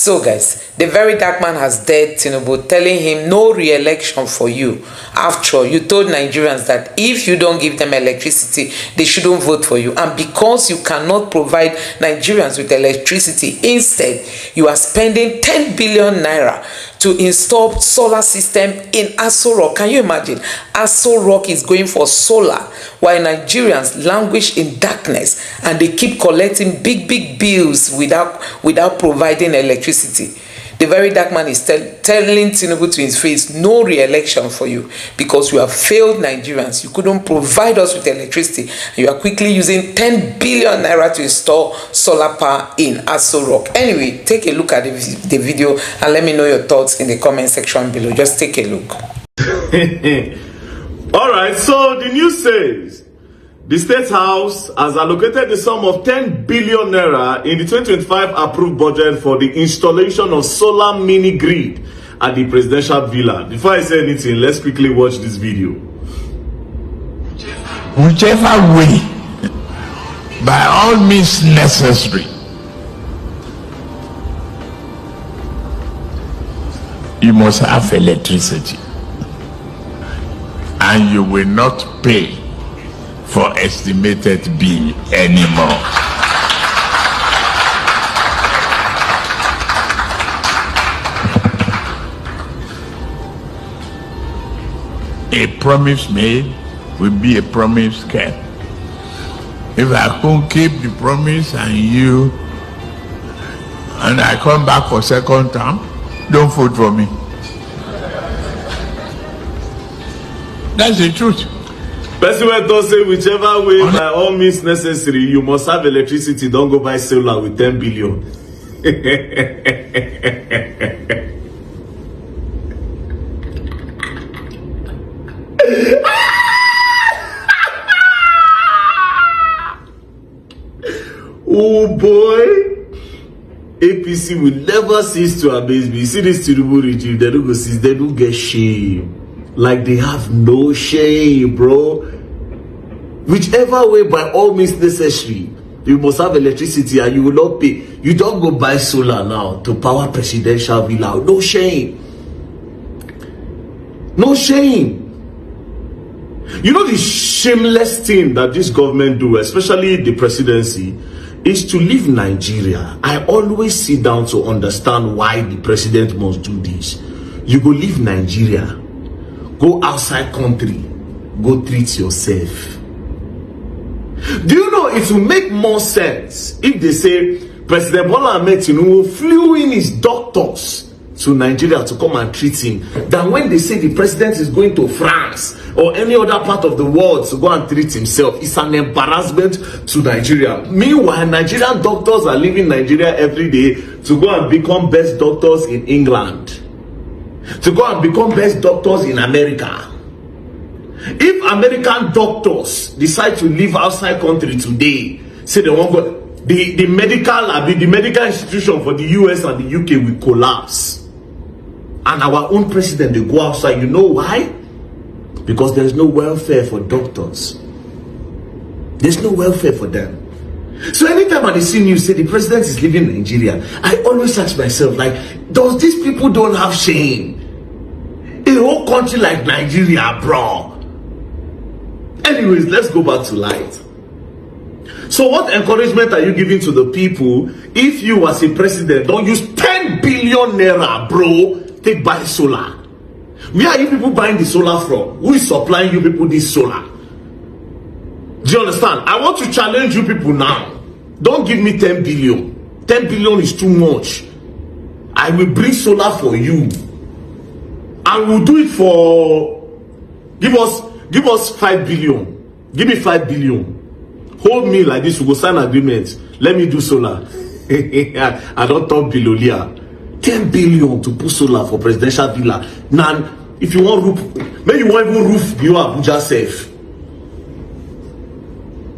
So guys, the Verydarkman has dared Tinubu, telling him no re-election for you. After all, you told Nigerians that if you don't give them electricity, they shouldn't vote for you. And because you cannot provide Nigerians with electricity, instead, you are spending 10 billion naira to install solar system in Aso Rock. Can you imagine? Aso Rock is going for solar, while Nigerians languish in darkness and they keep collecting big bills without providing electricity. The Verydarkman is telling Tinubu to his face, no re-election for you, because you have failed Nigerians. You couldn't provide us with electricity, and you are quickly using 10 billion naira to install solar power in Aso Rock. Anyway, take a look at the video and let me know your thoughts in the comment section below. Just take a look. All right, so the news says the State House has allocated the sum of 10 billion naira in the 2025 approved budget for the installation of solar mini grid at the presidential villa. Before I say anything, let's quickly watch this video. Whichever way, by all means necessary, you must have electricity, and you will not pay for estimated bill anymore. A promise made will be a promise kept. If I can't keep the promise and I come back for second term, don't vote for me. That's the truth. President don't say whichever way, by all means necessary, you must have electricity. Don't go buy solar with 10 billion. Oh boy, APC will never cease to amaze me. You see this Tinubu regime, they don't go cease, they don't get shame. Like they have no shame, bro. Whichever way, by all means necessary, you must have electricity and you will not pay. You don't go buy solar now to power presidential villa. No shame. No shame. You know the shameless thing that this government do, especially the presidency, is to leave Nigeria. I always sit down to understand why the president must do this. You go leave Nigeria, go outside country, go treat yourself. Do you know it will make more sense if they say President Bola Ahmed Tinubu flew in his doctors to Nigeria to come and treat him, than when they say the president is going to France or any other part of the world to go and treat himself? It's an embarrassment to Nigeria. Meanwhile, Nigerian doctors are leaving Nigeria every day to go and become best doctors in England, to go and become best doctors in America. If American doctors decide to leave outside country today, say they won't go, the medical institution for the US and the UK will collapse, and our own president they go outside. You know why? Because there's no welfare for doctors. There's no welfare for them. So anytime I see news say the president is leaving Nigeria, I always ask myself, like, does these people don't have shame? A whole country like Nigeria, bro. Anyways, let's go back to light. So what encouragement are you giving to the people if you as a president don't use 10 billion naira, bro, take buy solar? Where are you people buying the solar from? Who is supplying you people this solar? Do you understand? I want to challenge you people now. Don't give me 10 billion. 10 billion is too much. I will bring solar for you. And we'll do it for, give us 5 billion. Give me 5 billion. Hold me like this, we go sign agreements. Let me do solar. I don't talk below here. 10 billion to put solar for presidential villa. Now, if you want roof, maybe you want even roof your Abuja safe.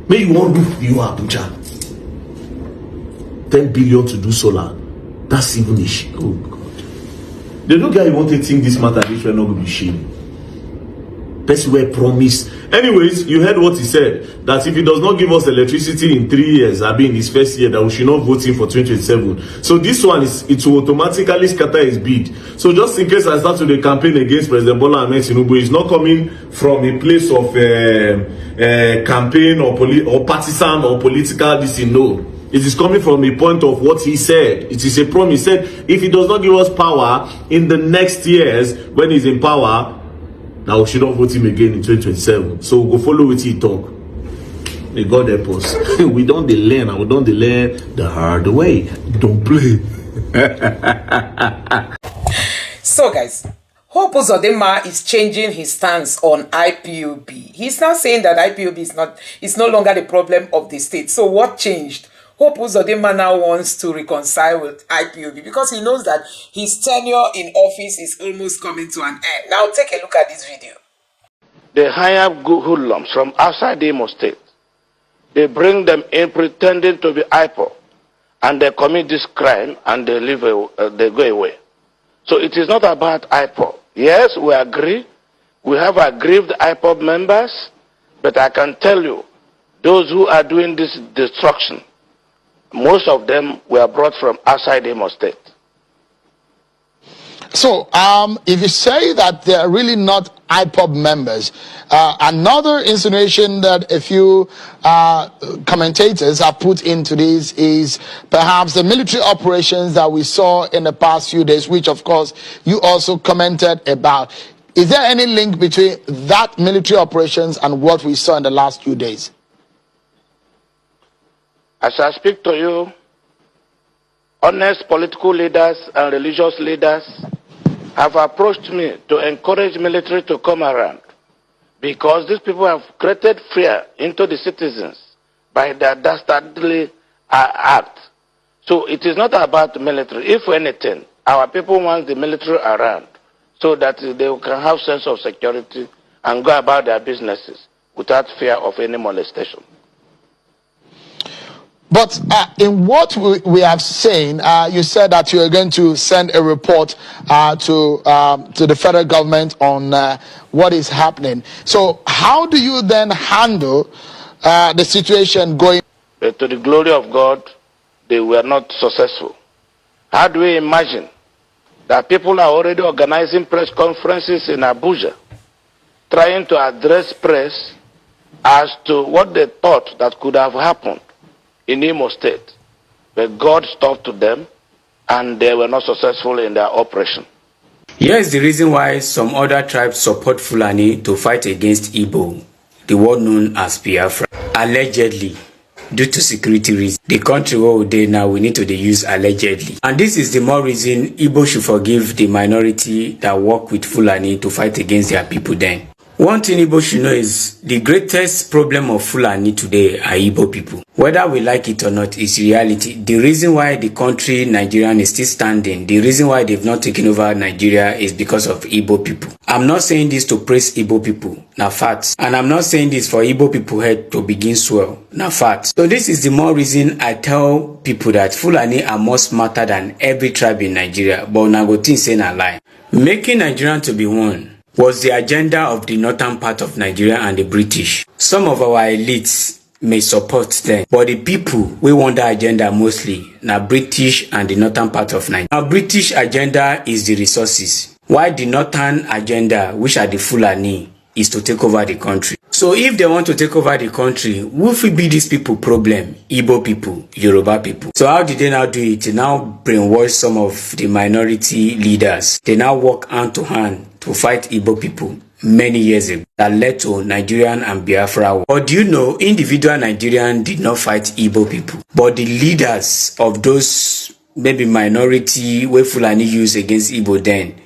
Maybe you want roof your Abuja. 10 billion to do solar. That's even a shit. Oh God. The no guy you want to think this matter, this will not be shame. person will promise. Anyways, you heard what he said, that if he does not give us electricity in 3 years, I mean his first year, that we should not vote him for 2027. So this one it will automatically scatter his bid. So just in case I start to the campaign against President Bola Ahmed Tinubu, it's not coming from a place of campaign or partisan or political this, no. It is coming from a point of what he said. It is a promise. He said, if he does not give us power in the next years when he's in power, now we should not vote him again in 2027. So we'll go follow what he talk. May God help us. We don't learn, and we don't learn the hard way. Don't play. So guys, Hope Uzodinma is changing his stance on IPOB. He's now saying that IPOB is no longer the problem of the state. So what changed? Hope Uzodinma now wants to reconcile with IPOB because he knows that his tenure in office is almost coming to an end. Now take a look at this video. They hire hoodlums from outside the Imo State. They bring them in pretending to be IPOB, and they commit this crime and they they go away. So it is not about IPOB. Yes, we agree. We have aggrieved IPOB members, but I can tell you, those who are doing this destruction, most of them were brought from outside Imo State. So, if you say that they are really not IPOB members, another insinuation that a few commentators have put into this is perhaps the military operations that we saw in the past few days, which of course you also commented about. Is there any link between that military operations and what we saw in the last few days? As I speak to you, honest political leaders and religious leaders have approached me to encourage military to come around because these people have created fear into the citizens by their dastardly act. So it is not about the military. If anything, our people want the military around so that they can have sense of security and go about their businesses without fear of any molestation. But in what we have seen, you said that you are going to send a report to the federal government on what is happening. So how do you then handle the situation going? But to the glory of God, they were not successful. How do we imagine that people are already organizing press conferences in Abuja, trying to address press as to what they thought that could have happened in Imo State, but God stopped them and they were not successful in their operation. Here is the reason why some other tribes support Fulani to fight against Igbo, the one known as Biafra. Allegedly, due to security reasons, the country where we are now, we need to use allegedly. And this is the more reason Igbo should forgive the minority that work with Fulani to fight against their people then. One thing Igbo should know is the greatest problem of Fulani today are Igbo people. Whether we like it or not, is reality. The reason why the country Nigeria is still standing, the reason why they've not taken over Nigeria is because of Igbo people. I'm not saying this to praise Igbo people, na facts. And I'm not saying this for Igbo people head to begin swell, na facts. So this is the more reason I tell people that Fulani are more smarter than every tribe in Nigeria, but na go think say na lie. Making Nigerian to be one was the agenda of the northern part of Nigeria and the British. Some of our elites may support them, but the people we want that agenda mostly na British and the northern part of Nigeria. Our British agenda is the resources, while the northern agenda, which are the Fulani, is to take over the country. So if they want to take over the country, who will be these people problem? Igbo people, Yoruba people. So how did they now do it? They now brainwash some of the minority leaders. They now work hand to hand to fight Igbo people many years ago that led to Nigerian and Biafra war. But do you know, individual Nigerian did not fight Igbo people, but the leaders of those maybe minority where Fulani use against Igbo then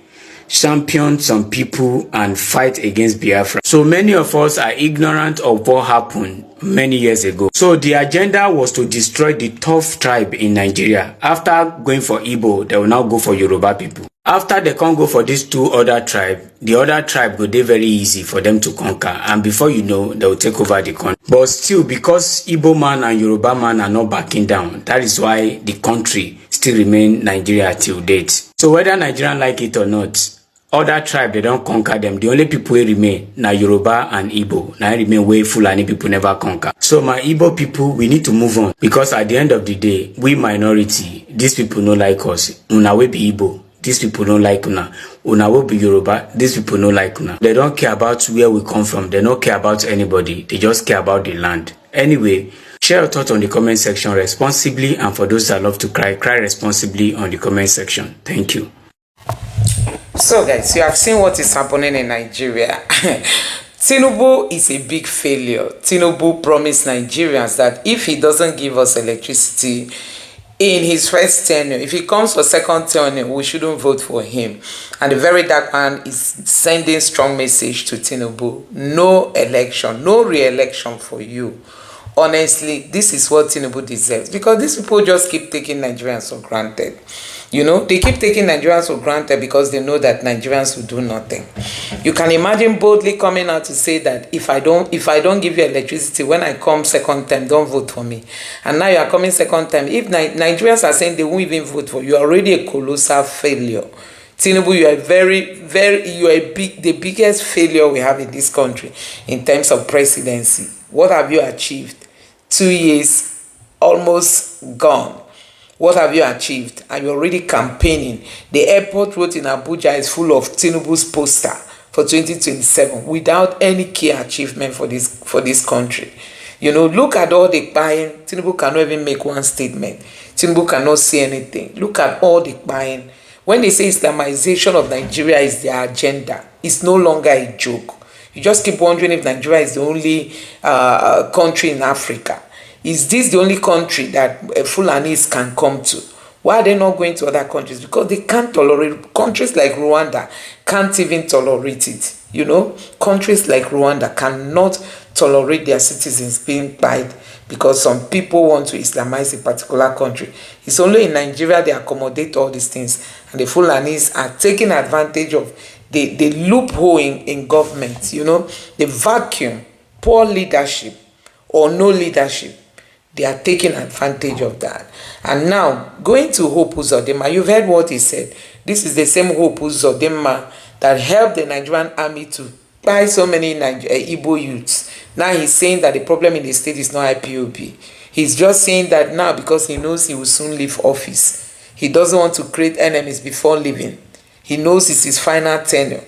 champion some people and fight against Biafra. So many of us are ignorant of what happened many years ago. So the agenda was to destroy the tough tribe in Nigeria. After going for Igbo, they will now go for Yoruba people. After they can't go for these two other tribes, the other tribe go dey very easy for them to conquer, and before you know, they will take over the country. But still, because Igbo man and Yoruba man are not backing down, that is why the country still remain Nigeria till date. So whether Nigerians like it or not, Other tribe, they don't conquer them. The only people wey remain na Yoruba and Igbo. Now remain wey Fulani people never conquer. So my Igbo people, we need to move on, because at the end of the day, we minority, these people no like us. Una we be Igbo, these people don't like una. Una will be Yoruba, these people don't like una. They don't care about where we come from. They don't care about anybody. They just care about the land. Anyway, share your thoughts on the comment section responsibly, and for those that love to cry, cry responsibly on the comment section. Thank you. So guys, you have seen what is happening in Nigeria. Tinubu is a big failure. Tinubu promised Nigerians that if he doesn't give us electricity in his first tenure, if he comes for second tenure, we shouldn't vote for him. And the Verydarkman is sending strong message to Tinubu. No election, no re-election for you. Honestly, this is what Tinubu deserves, because these people just keep taking Nigerians for granted. You know, they keep taking Nigerians for granted because they know that Nigerians will do nothing. You can imagine boldly coming out to say that if I don't give you electricity when I come second time, don't vote for me. And now you are coming second time. If Nigerians are saying they won't even vote for you, you are already a colossal failure. Tinubu, you are the biggest failure we have in this country in terms of presidency. What have you achieved? 2 years almost gone. What have you achieved? And you're already campaigning. The airport road in Abuja is full of Tinubu's poster for 2027 without any key achievement for this country. You know, look at all the buying. Tinubu cannot even make one statement. Tinubu cannot say anything. Look at all the buying. When they say Islamization of Nigeria is their agenda, it's no longer a joke. You just keep wondering if Nigeria is the only country in Africa. Is this the only country that Fulanis can come to? Why are they not going to other countries? Because they can't tolerate. Countries like Rwanda can't even tolerate it. You know, countries like Rwanda cannot tolerate their citizens being pied because some people want to Islamize a particular country. It's only in Nigeria they accommodate all these things, and the Fulanis are taking advantage of the loophole in government. You know, the vacuum, poor leadership or no leadership. They are taking advantage of that. And now, going to Hope Uzodinma, you've heard what he said. This is the same Hope Uzodinma that helped the Nigerian army to buy so many Igbo youths. Now he's saying that the problem in the state is not IPOB. He's just saying that now because he knows he will soon leave office. He doesn't want to create enemies before leaving. He knows it's his final tenure.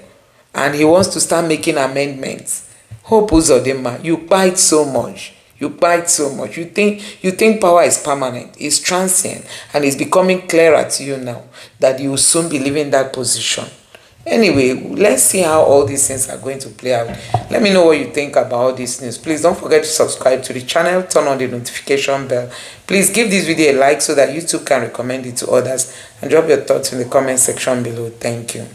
And he wants to start making amendments. Hope Uzodinma, you bite so much. You bite so much. You think power is permanent. It's transient. And it's becoming clearer to you now that you will soon be leaving that position. Anyway, let's see how all these things are going to play out. Let me know what you think about all this news. Please don't forget to subscribe to the channel. Turn on the notification bell. Please give this video a like so that you too can recommend it to others. And drop your thoughts in the comment section below. Thank you.